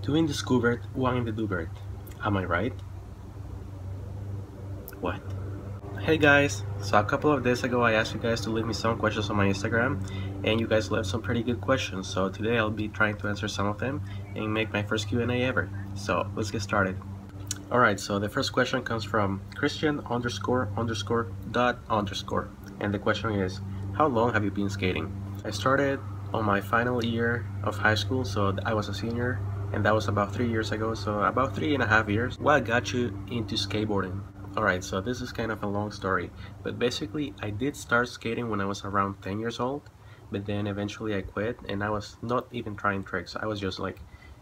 Doing the Scoobert, one in the Doobert. Am I right? What? Hey guys, so a couple of days ago I asked you guys to leave me some questions on my Instagram, and you guys left some pretty good questions, so today I'll be trying to answer some of them and make my first Q&A ever. So let's get started. Alright, so the first question comes from Christian __. And the question is, how long have you been skating? I started on my final year of high school, so I was a senior, and that was about 3 years ago, so about 3.5 years. What got you into skateboarding? Alright, so this is kind of a long story, but basically I did start skating when I was around 10 years old, but then eventually I quit, and I was not even trying tricks. I was just like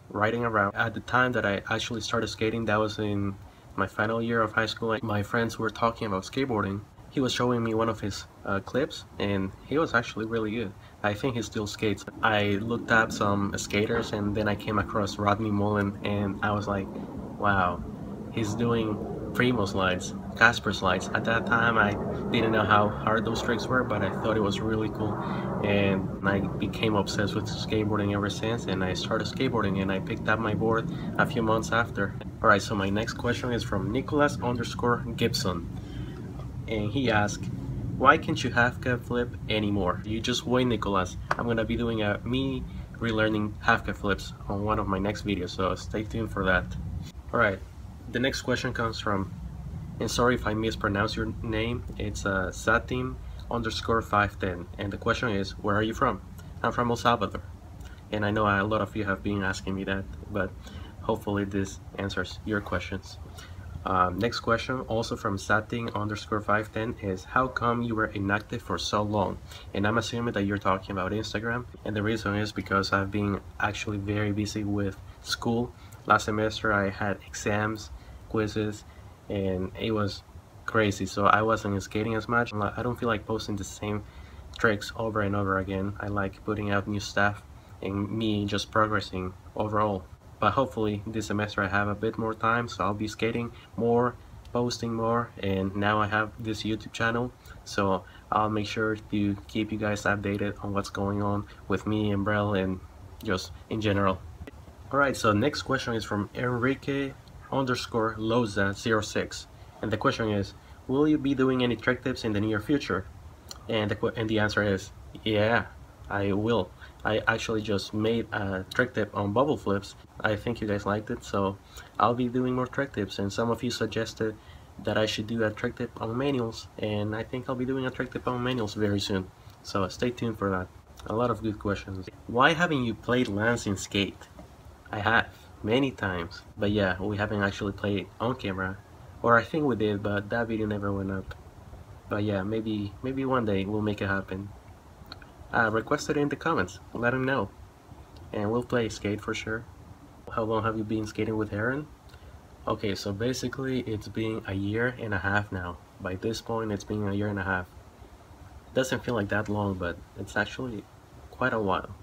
riding around. At the time that I actually started skating, that was in my final year of high school. My friends were talking about skateboarding. He was showing me one of his clips, and he was actually really good. I think he still skates. I looked up some skaters, and then I came across Rodney Mullen, and I was like, wow, he's doing Primo slides, Casper slides. At that time I didn't know how hard those tricks were, but I thought it was really cool, and I became obsessed with skateboarding ever since, and I started skateboarding, and I picked up my board a few months after. Alright, so my next question is from Nicholas _ Gibson, and he asked, why can't you half cab flip anymore? You just wait, Nicholas. I'm gonna be doing me relearning half cab flips on one of my next videos, so stay tuned for that. Alright, the next question comes from, and sorry if I mispronounce your name, it's Satim _510, and the question is, where are you from? I'm from El Salvador, and I know a lot of you have been asking me that, but hopefully this answers your questions. Next question, also from Satin _510, is how come you were inactive for so long? And I'm assuming that you're talking about Instagram, and the reason is because I've been actually very busy with school. Last semester I had exams, quizzes, and it was crazy, so I wasn't skating as much. I don't feel like posting the same tricks over and over again. I like putting out new stuff and me just progressing overall. But hopefully this semester I have a bit more time, so I'll be skating more, posting more, and now I have this YouTube channel, so I'll make sure to keep you guys updated on what's going on with me and Braille and just in general. Alright, so next question is from Enrique _Loza06, and the question is, will you be doing any trick tips in the near future? And the answer is, yeah, I will. I actually just made a trick tip on bubble flips. I think you guys liked it, so I'll be doing more trick tips, and some of you suggested that I should do a trick tip on manuals, and I think I'll be doing a trick tip on manuals very soon, so stay tuned for that. A lot of good questions. Why haven't you played Lance in Skate? I have, many times, but yeah, we haven't actually played on camera, or I think we did, but that video never went up. But yeah, maybe one day we'll make it happen. Request it in the comments, let him know, and we'll play Skate for sure. How long have you been skating with Aaron? Okay, so basically it's been 1.5 years now. By this point it's been 1.5 years. Doesn't feel like that long, but it's actually quite a while.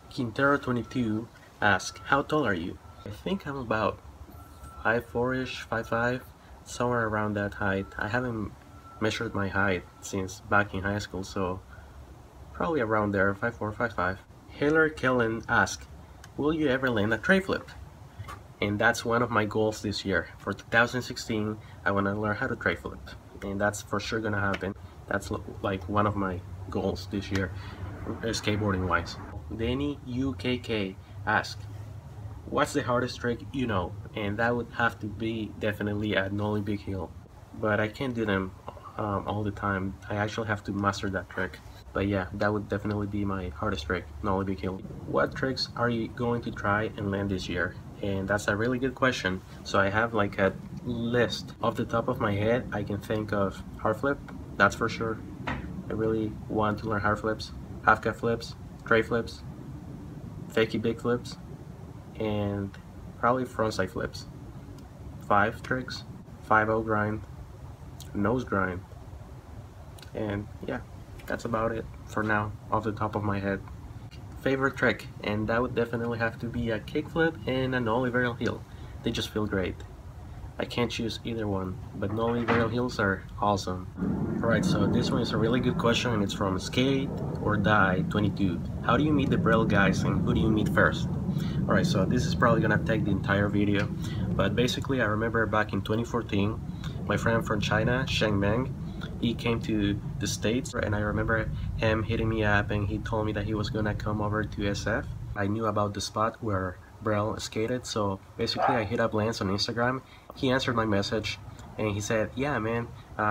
Quintero22 asks, how tall are you? I think I'm about 5'4"-ish, 5'5", somewhere around that height. I haven't measured my height since back in high school, so probably around there, 5'4", 5'5". Hiller Kellen asks, will you ever land a tray flip? And that's one of my goals this year. For 2016, I want to learn how to tray flip, and that's for sure gonna happen. That's like one of my goals this year, skateboarding wise. Danny UKK asks, what's the hardest trick you know? And that would have to be definitely at Nollie Big Hill, but I can't do them all the time. I actually have to master that trick. But yeah, that would definitely be my hardest trick, Nollie Big Hill. What tricks are you going to try and land this year? And that's a really good question. So I have like a list. Off the top of my head, I can think of hard flip, that's for sure. I really want to learn hard flips, half cab flips, tray flips, fakie big flips, and probably frontside flips. 5 tricks, 5-0 grind, nose grind, and yeah, that's about it for now off the top of my head. Favorite trick, and that would definitely have to be a kickflip and an ollie varial heel. They just feel great. I can't choose either one, but nollie varial heels are awesome. Alright, so this one is a really good question, and it's from Skate or Die 22. How do you meet the Braille guys, and who do you meet first? Alright, so this is probably gonna take the entire video, but basically I remember back in 2014, my friend from China, Sheng Meng, he came to the States, and I remember him hitting me up and he told me that he was gonna come over to SF. I knew about the spot where Braille skated, so basically I hit up Lance on Instagram. He answered my message and he said, yeah man,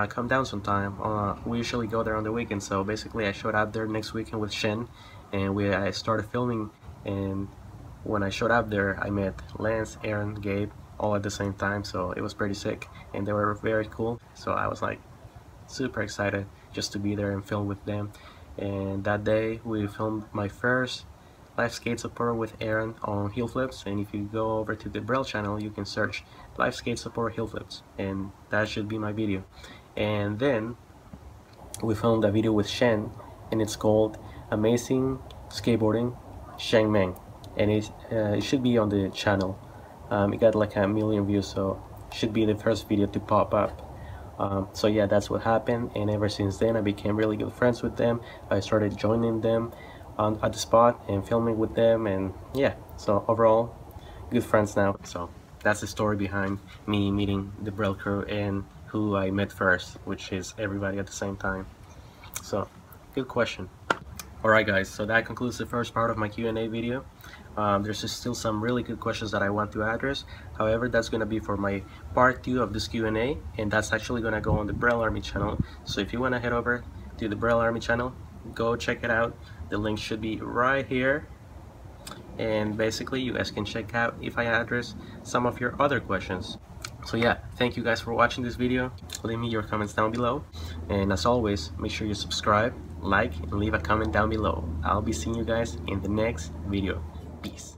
come down sometime. We usually go there on the weekend. So basically I showed up there next weekend with Shen, and I started filming, and when I showed up there I met Lance, Aaron, Gabe all at the same time, so it was pretty sick and they were very cool. So I was like super excited just to be there and film with them. And that day we filmed my first live skate support with Aaron on heel flips, and if you go over to the Braille channel you can search live skate support heel flips and that should be my video. And then we filmed a video with Shen and it's called Amazing Skateboarding Sheng Meng, and it should be on the channel. It got like 1 million views, so it should be the first video to pop up. So yeah, that's what happened, and ever since then I became really good friends with them. I started joining them at the spot and filming with them, and yeah, so overall good friends now. So that's the story behind me meeting the Braille crew and who I met first, which is everybody at the same time. So good question. Alright guys, so that concludes the first part of my Q&A video. There's still some really good questions that I want to address. However, that's going to be for my part 2 of this Q&A, and that's actually going to go on the Braille Army channel. So if you want to head over to the Braille Army channel, go check it out. The link should be right here, and basically you guys can check out if I address some of your other questions. So yeah, thank you guys for watching this video. Leave me your comments down below, and as always, make sure you subscribe, like, and leave a comment down below. I'll be seeing you guys in the next video. Peace.